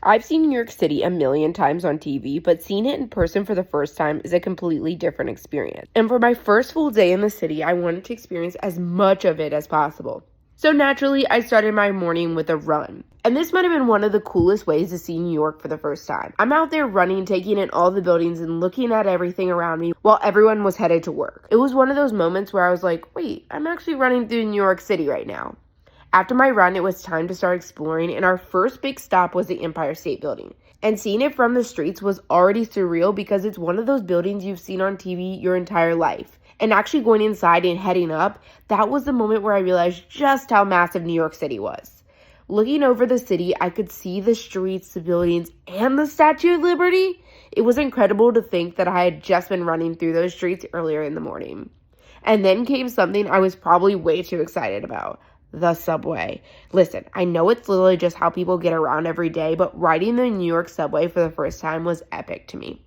I've seen New York City a million times on TV, but seeing it in person for the first time is a completely different experience. And for my first full day in the city, I wanted to experience as much of it as possible. So naturally, I started my morning with a run. And this might have been one of the coolest ways to see New York for the first time. I'm out there running, taking in all the buildings and looking at everything around me while everyone was headed to work. It was one of those moments where I was like, wait, I'm actually running through New York City right now. After my run, it was time to start exploring, and our first big stop was the Empire State Building. And seeing it from the streets was already surreal because it's one of those buildings you've seen on TV your entire life. And actually going inside and heading up, that was the moment where I realized just how massive New York City was. Looking over the city, I could see the streets, the buildings, and the Statue of Liberty. It was incredible to think that I had just been running through those streets earlier in the morning. And then came something I was probably way too excited about. The subway. Listen, I know it's literally just how people get around every day, but riding the New York subway for the first time was epic to me.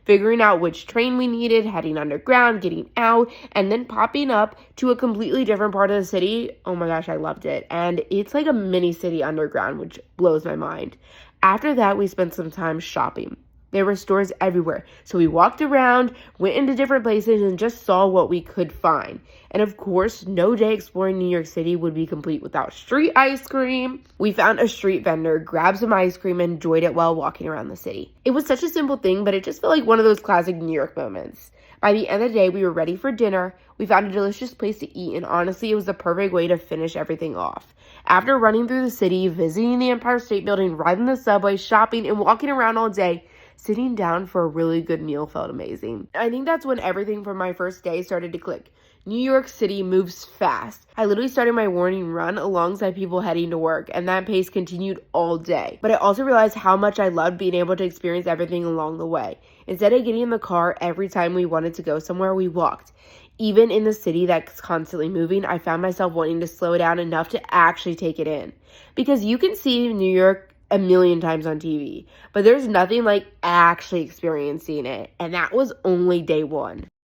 Figuring out which train we needed, heading underground, getting out, and then popping up to a completely different part of the city. Oh my gosh, I loved it. And it's like a mini city underground, which blows my mind. After that, we spent some time shopping. There were stores everywhere, so we walked around, went into different places, and just saw what we could find. And of course, no day exploring New York City would be complete without street ice cream. We found a street vendor, grabbed some ice cream, and enjoyed it while walking around the city. It was such a simple thing, but it just felt like one of those classic New York moments. By the end of the day, we were ready for dinner. We found a delicious place to eat, and honestly, it was the perfect way to finish everything off. After running through the city, visiting the Empire State Building, riding the subway, shopping, and walking around all day, sitting down for a really good meal felt amazing. I think that's when everything from my first day started to click. New York City moves fast. I literally started my morning run alongside people heading to work, and that pace continued all day. But I also realized how much I loved being able to experience everything along the way. Instead of getting in the car every time we wanted to go somewhere, we walked. Even in the city that's constantly moving, I found myself wanting to slow down enough to actually take it in. Because you can see New York a million times on TV, but there's nothing like actually experiencing it, and that was only day one.